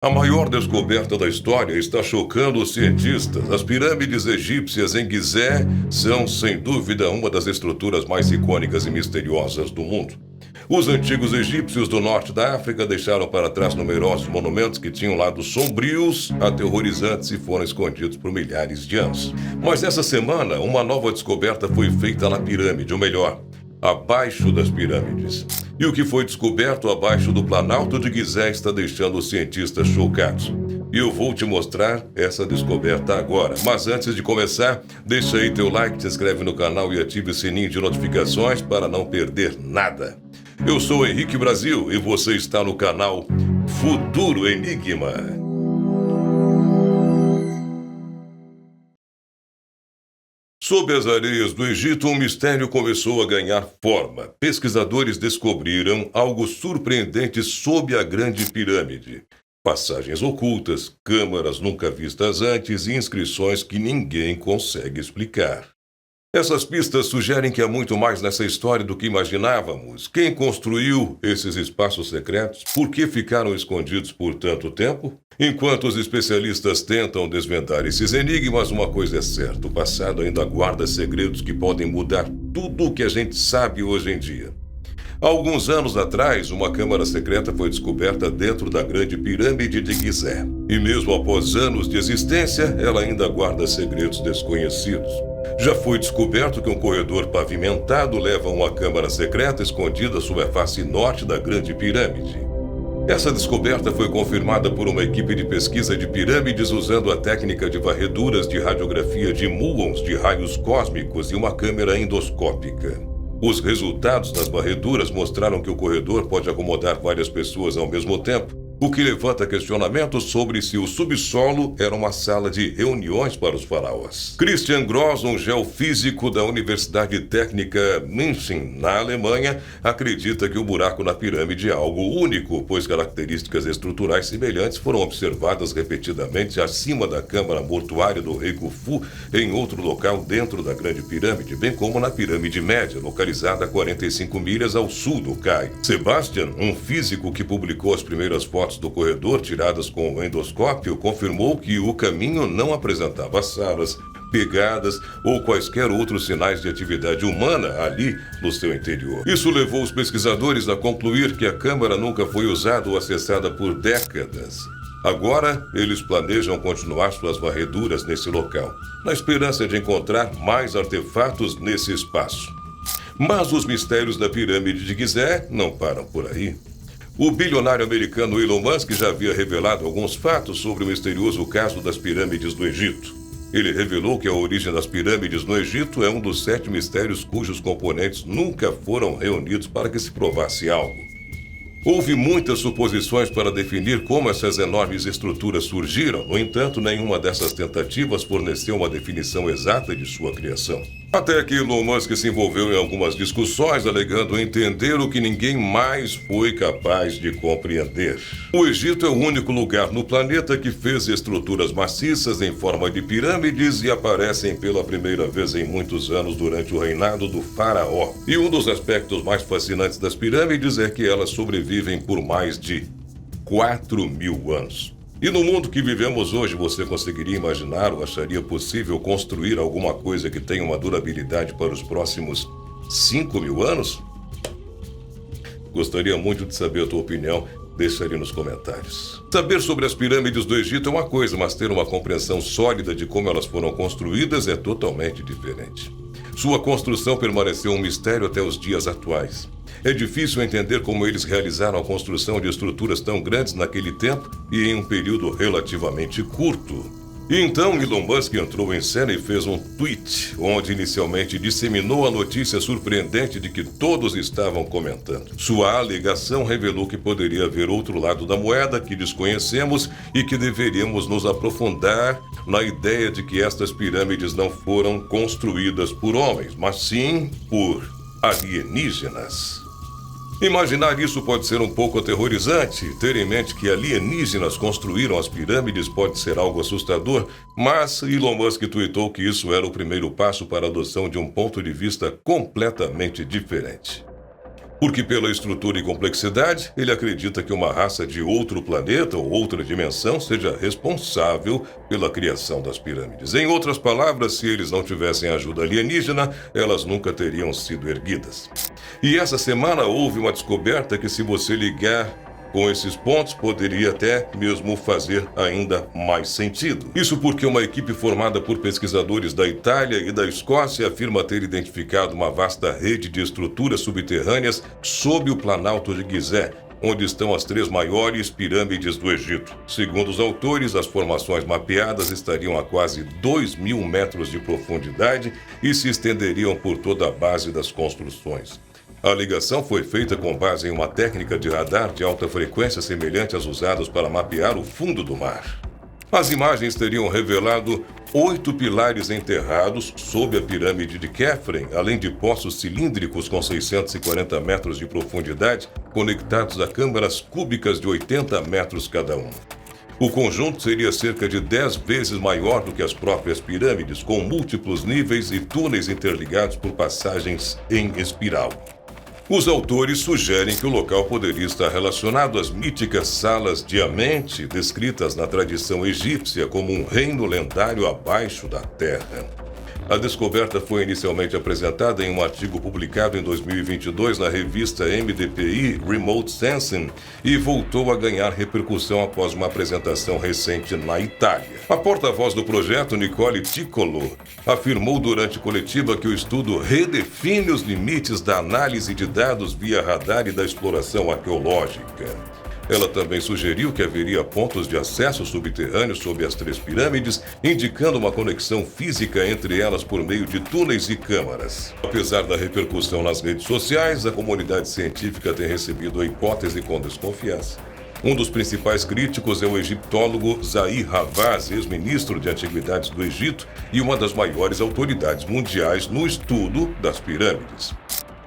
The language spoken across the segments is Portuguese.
A maior descoberta da história está chocando os cientistas. As pirâmides egípcias em Gizé são, sem dúvida, uma das estruturas mais icônicas e misteriosas do mundo. Os antigos egípcios do norte da África deixaram para trás numerosos monumentos que tinham lados sombrios, aterrorizantes e foram escondidos por milhares de anos. Mas essa semana, uma nova descoberta foi feita na pirâmide, ou melhor, abaixo das pirâmides. E o que foi descoberto abaixo do Planalto de Gizé está deixando os cientistas chocados. E eu vou te mostrar essa descoberta agora. Mas antes de começar, deixa aí teu like, se inscreve no canal e ative o sininho de notificações para não perder nada. Eu sou Henrique Brasil e você está no canal Futuro Enigma. Sob as areias do Egito, um mistério começou a ganhar forma. Pesquisadores descobriram algo surpreendente sob a Grande Pirâmide. Passagens ocultas, câmaras nunca vistas antes e inscrições que ninguém consegue explicar. Essas pistas sugerem que há muito mais nessa história do que imaginávamos. Quem construiu esses espaços secretos? Por que ficaram escondidos por tanto tempo? Enquanto os especialistas tentam desvendar esses enigmas, uma coisa é certa: o passado ainda guarda segredos que podem mudar tudo o que a gente sabe hoje em dia. Há alguns anos atrás, uma câmara secreta foi descoberta dentro da Grande Pirâmide de Gizé. E mesmo após anos de existência, ela ainda guarda segredos desconhecidos. Já foi descoberto que um corredor pavimentado leva a uma câmara secreta escondida sob a face norte da Grande Pirâmide. Essa descoberta foi confirmada por uma equipe de pesquisa de pirâmides usando a técnica de varreduras de radiografia de muons de raios cósmicos e uma câmera endoscópica. Os resultados das varreduras mostraram que o corredor pode acomodar várias pessoas ao mesmo tempo, o que levanta questionamentos sobre se o subsolo era uma sala de reuniões para os faraós. Christian Gross, um geofísico da Universidade Técnica München, na Alemanha, acredita que o buraco na pirâmide é algo único, pois características estruturais semelhantes foram observadas repetidamente acima da câmara mortuária do rei Khufu, em outro local dentro da Grande Pirâmide, bem como na Pirâmide Média, localizada a 45 milhas ao sul do Cairo. Sebastian, um físico que publicou as primeiras fotos do corredor tiradas com o endoscópio, confirmou que o caminho não apresentava salas, pegadas ou quaisquer outros sinais de atividade humana ali no seu interior. Isso levou os pesquisadores a concluir que a câmara nunca foi usada ou acessada por décadas. Agora, eles planejam continuar suas varreduras nesse local, na esperança de encontrar mais artefatos nesse espaço. Mas os mistérios da pirâmide de Gizé não param por aí. O bilionário americano Elon Musk já havia revelado alguns fatos sobre o misterioso caso das pirâmides do Egito. Ele revelou que a origem das pirâmides no Egito é um dos 7 mistérios cujos componentes nunca foram reunidos para que se provasse algo. Houve muitas suposições para definir como essas enormes estruturas surgiram, no entanto, nenhuma dessas tentativas forneceu uma definição exata de sua criação. Até que Elon Musk se envolveu em algumas discussões, alegando entender o que ninguém mais foi capaz de compreender. O Egito é o único lugar no planeta que fez estruturas maciças em forma de pirâmides e aparecem pela primeira vez em muitos anos durante o reinado do faraó. E um dos aspectos mais fascinantes das pirâmides é que elas sobrevivem por mais de 4.000 anos. E no mundo que vivemos hoje, você conseguiria imaginar ou acharia possível construir alguma coisa que tenha uma durabilidade para os próximos 5.000 anos? Gostaria muito de saber a tua opinião, deixa ali nos comentários. Saber sobre as pirâmides do Egito é uma coisa, mas ter uma compreensão sólida de como elas foram construídas é totalmente diferente. Sua construção permaneceu um mistério até os dias atuais. É difícil entender como eles realizaram a construção de estruturas tão grandes naquele tempo e em um período relativamente curto. E então Elon Musk entrou em cena e fez um tweet, onde inicialmente disseminou a notícia surpreendente de que todos estavam comentando. Sua alegação revelou que poderia haver outro lado da moeda que desconhecemos e que deveríamos nos aprofundar na ideia de que estas pirâmides não foram construídas por homens, mas sim por alienígenas. Imaginar isso pode ser um pouco aterrorizante. Ter em mente que alienígenas construíram as pirâmides pode ser algo assustador, mas Elon Musk tuitou que isso era o primeiro passo para a adoção de um ponto de vista completamente diferente. Porque pela estrutura e complexidade, ele acredita que uma raça de outro planeta ou outra dimensão seja responsável pela criação das pirâmides. Em outras palavras, se eles não tivessem ajuda alienígena, elas nunca teriam sido erguidas. E essa semana houve uma descoberta que, se você ligar com esses pontos, poderia até mesmo fazer ainda mais sentido. Isso porque uma equipe formada por pesquisadores da Itália e da Escócia afirma ter identificado uma vasta rede de estruturas subterrâneas sob o Planalto de Gizé, onde estão as 3 maiores pirâmides do Egito. Segundo os autores, as formações mapeadas estariam a quase 2.000 metros de profundidade e se estenderiam por toda a base das construções. A ligação foi feita com base em uma técnica de radar de alta frequência semelhante às usadas para mapear o fundo do mar. As imagens teriam revelado 8 pilares enterrados sob a pirâmide de Khafre, além de poços cilíndricos com 640 metros de profundidade, conectados a câmaras cúbicas de 80 metros cada um. O conjunto seria cerca de 10 vezes maior do que as próprias pirâmides, com múltiplos níveis e túneis interligados por passagens em espiral. Os autores sugerem que o local poderia estar relacionado às míticas salas de Amente, descritas na tradição egípcia como um reino lendário abaixo da terra. A descoberta foi inicialmente apresentada em um artigo publicado em 2022 na revista MDPI Remote Sensing e voltou a ganhar repercussão após uma apresentação recente na Itália. A porta-voz do projeto, Nicole Ticcolo, afirmou durante coletiva que o estudo redefine os limites da análise de dados via radar e da exploração arqueológica. Ela também sugeriu que haveria pontos de acesso subterrâneos sob as 3 pirâmides, indicando uma conexão física entre elas por meio de túneis e câmaras. Apesar da repercussão nas redes sociais, a comunidade científica tem recebido a hipótese com desconfiança. Um dos principais críticos é o egiptólogo Zahi Hawass, ex-ministro de Antiguidades do Egito e uma das maiores autoridades mundiais no estudo das pirâmides.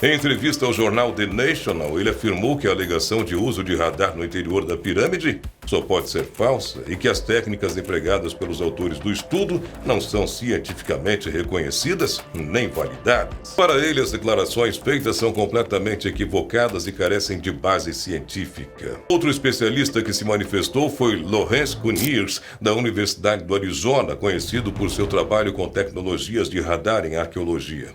Em entrevista ao jornal The National, ele afirmou que a alegação de uso de radar no interior da pirâmide só pode ser falsa e que as técnicas empregadas pelos autores do estudo não são cientificamente reconhecidas nem validadas. Para ele, as declarações feitas são completamente equivocadas e carecem de base científica. Outro especialista que se manifestou foi Lawrence Conyers, da Universidade do Arizona, conhecido por seu trabalho com tecnologias de radar em arqueologia.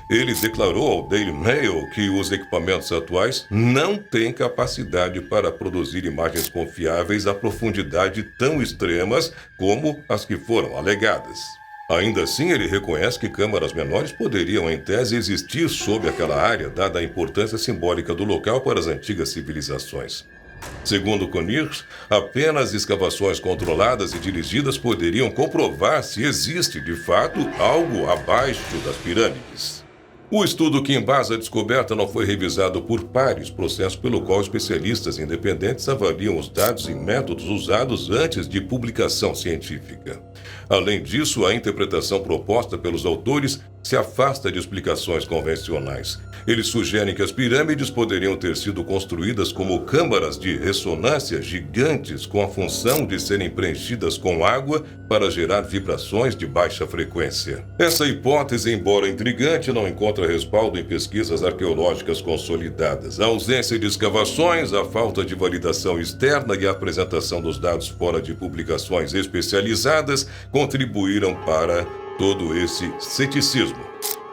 Ele declarou ao Daily Mail que os equipamentos atuais não têm capacidade para produzir imagens confiáveis a profundidade tão extremas como as que foram alegadas. Ainda assim, ele reconhece que câmaras menores poderiam, em tese, existir sob aquela área, dada a importância simbólica do local para as antigas civilizações. Segundo Conyers, apenas escavações controladas e dirigidas poderiam comprovar se existe, de fato, algo abaixo das pirâmides. O estudo que embasa a descoberta não foi revisado por pares, processo pelo qual especialistas independentes avaliam os dados e métodos usados antes de publicação científica. Além disso, a interpretação proposta pelos autores se afasta de explicações convencionais. Eles sugerem que as pirâmides poderiam ter sido construídas como câmaras de ressonância gigantes com a função de serem preenchidas com água para gerar vibrações de baixa frequência. Essa hipótese, embora intrigante, não encontra respaldo em pesquisas arqueológicas consolidadas. A ausência de escavações, a falta de validação externa e a apresentação dos dados fora de publicações especializadas contribuíram para todo esse ceticismo.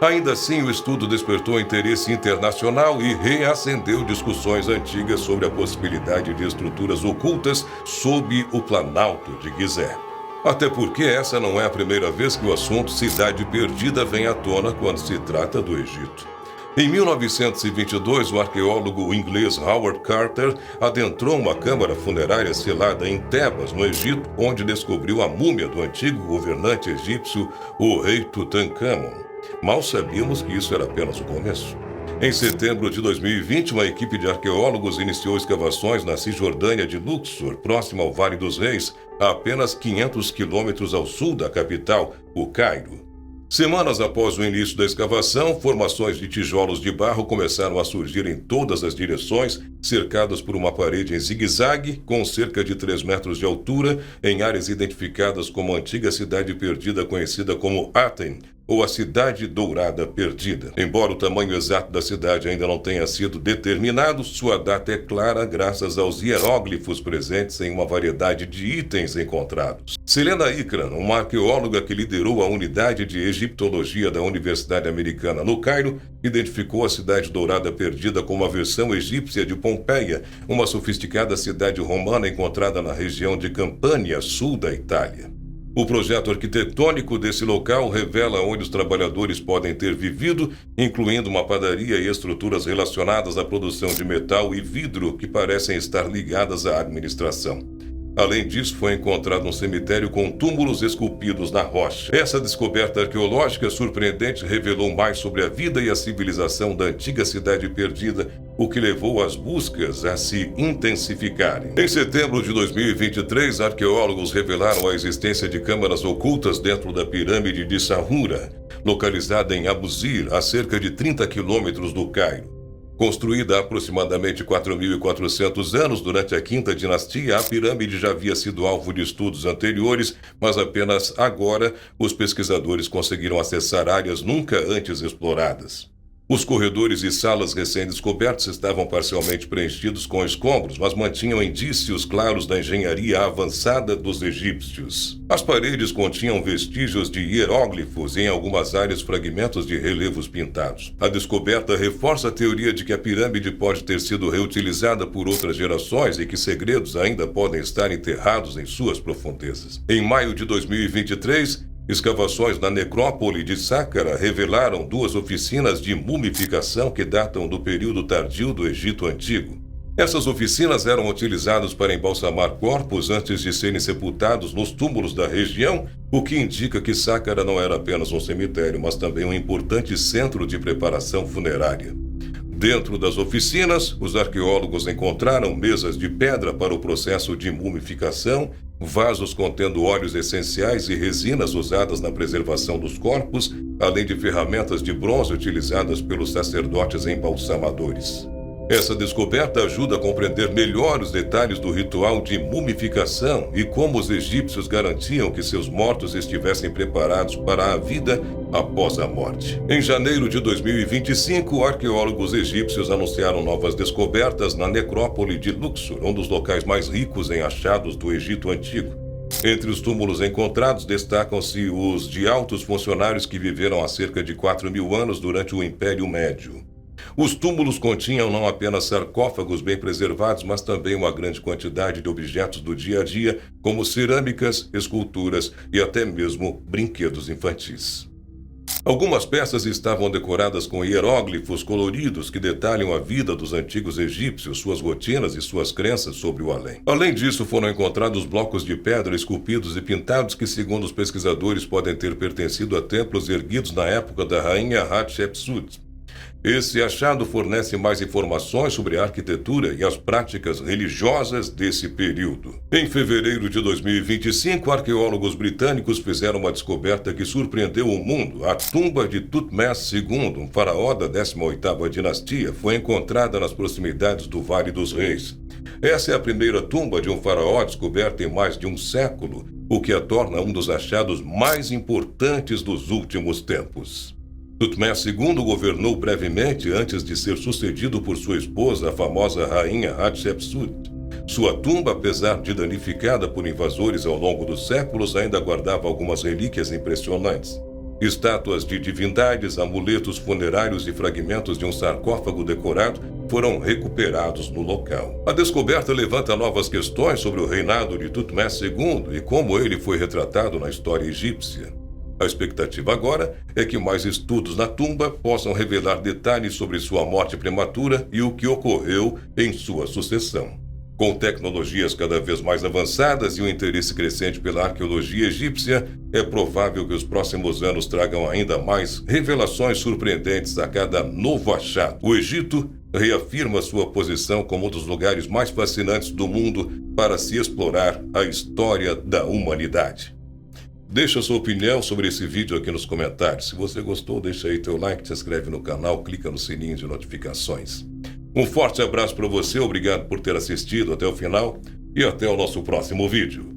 Ainda assim, o estudo despertou interesse internacional e reacendeu discussões antigas sobre a possibilidade de estruturas ocultas sob o Planalto de Gizé. Até porque essa não é a primeira vez que o assunto Cidade Perdida vem à tona quando se trata do Egito. Em 1922, o arqueólogo inglês Howard Carter adentrou uma câmara funerária selada em Tebas, no Egito, onde descobriu a múmia do antigo governante egípcio, o rei Tutankhamon. Mal sabíamos que isso era apenas o começo. Em setembro de 2020, uma equipe de arqueólogos iniciou escavações na Cisjordânia de Luxor, próximo ao Vale dos Reis, a apenas 500 quilômetros ao sul da capital, o Cairo. Semanas após o início da escavação, formações de tijolos de barro começaram a surgir em todas as direções, cercadas por uma parede em zigue-zague, com cerca de 3 metros de altura, em áreas identificadas como a antiga cidade perdida conhecida como Aten, ou a Cidade Dourada Perdida. Embora o tamanho exato da cidade ainda não tenha sido determinado, sua data é clara graças aos hieróglifos presentes em uma variedade de itens encontrados. Selena Ikran, uma arqueóloga que liderou a unidade de egiptologia da Universidade Americana no Cairo, identificou a Cidade Dourada Perdida como a versão egípcia de Pompeia, uma sofisticada cidade romana encontrada na região de Campânia, sul da Itália. O projeto arquitetônico desse local revela onde os trabalhadores podem ter vivido, incluindo uma padaria e estruturas relacionadas à produção de metal e vidro que parecem estar ligadas à administração. Além disso, foi encontrado um cemitério com túmulos esculpidos na rocha. Essa descoberta arqueológica surpreendente revelou mais sobre a vida e a civilização da antiga cidade perdida, o que levou as buscas a se intensificarem. Em setembro de 2023, arqueólogos revelaram a existência de câmaras ocultas dentro da pirâmide de Saqqara, localizada em Abu Sir, a cerca de 30 quilômetros do Cairo. Construída há aproximadamente 4.400 anos durante a Quinta Dinastia, a pirâmide já havia sido alvo de estudos anteriores, mas apenas agora os pesquisadores conseguiram acessar áreas nunca antes exploradas. Os corredores e salas recém-descobertos estavam parcialmente preenchidos com escombros, mas mantinham indícios claros da engenharia avançada dos egípcios. As paredes continham vestígios de hieróglifos e, em algumas áreas, fragmentos de relevos pintados. A descoberta reforça a teoria de que a pirâmide pode ter sido reutilizada por outras gerações e que segredos ainda podem estar enterrados em suas profundezas. Em maio de 2023, escavações na necrópole de Saqqara revelaram 2 oficinas de mumificação que datam do período tardio do Egito Antigo. Essas oficinas eram utilizadas para embalsamar corpos antes de serem sepultados nos túmulos da região, o que indica que Saqqara não era apenas um cemitério, mas também um importante centro de preparação funerária. Dentro das oficinas, os arqueólogos encontraram mesas de pedra para o processo de mumificação, vasos contendo óleos essenciais e resinas usadas na preservação dos corpos, além de ferramentas de bronze utilizadas pelos sacerdotes embalsamadores. Essa descoberta ajuda a compreender melhor os detalhes do ritual de mumificação e como os egípcios garantiam que seus mortos estivessem preparados para a vida após a morte. Em janeiro de 2025, arqueólogos egípcios anunciaram novas descobertas na necrópole de Luxor, um dos locais mais ricos em achados do Egito Antigo. Entre os túmulos encontrados destacam-se os de altos funcionários que viveram há cerca de 4.000 anos durante o Império Médio. Os túmulos continham não apenas sarcófagos bem preservados, mas também uma grande quantidade de objetos do dia a dia, como cerâmicas, esculturas e até mesmo brinquedos infantis. Algumas peças estavam decoradas com hieróglifos coloridos que detalham a vida dos antigos egípcios, suas rotinas e suas crenças sobre o além. Além disso, foram encontrados blocos de pedra esculpidos e pintados que, segundo os pesquisadores, podem ter pertencido a templos erguidos na época da rainha Hatshepsut. Esse achado fornece mais informações sobre a arquitetura e as práticas religiosas desse período. Em fevereiro de 2025, arqueólogos britânicos fizeram uma descoberta que surpreendeu o mundo. A tumba de Thutmose II, um faraó da 18ª dinastia, foi encontrada nas proximidades do Vale dos Reis. Essa é a primeira tumba de um faraó descoberta em mais de um século, o que a torna um dos achados mais importantes dos últimos tempos. Thutmose II governou brevemente antes de ser sucedido por sua esposa, a famosa rainha Hatshepsut. Sua tumba, apesar de danificada por invasores ao longo dos séculos, ainda guardava algumas relíquias impressionantes. Estátuas de divindades, amuletos funerários e fragmentos de um sarcófago decorado foram recuperados no local. A descoberta levanta novas questões sobre o reinado de Thutmose II e como ele foi retratado na história egípcia. A expectativa agora é que mais estudos na tumba possam revelar detalhes sobre sua morte prematura e o que ocorreu em sua sucessão. Com tecnologias cada vez mais avançadas e um interesse crescente pela arqueologia egípcia, é provável que os próximos anos tragam ainda mais revelações surpreendentes a cada novo achado. O Egito reafirma sua posição como um dos lugares mais fascinantes do mundo para se explorar a história da humanidade. Deixa sua opinião sobre esse vídeo aqui nos comentários. Se você gostou, deixa aí teu like, se inscreve no canal, clica no sininho de notificações. Um forte abraço para você, obrigado por ter assistido até o final e até o nosso próximo vídeo.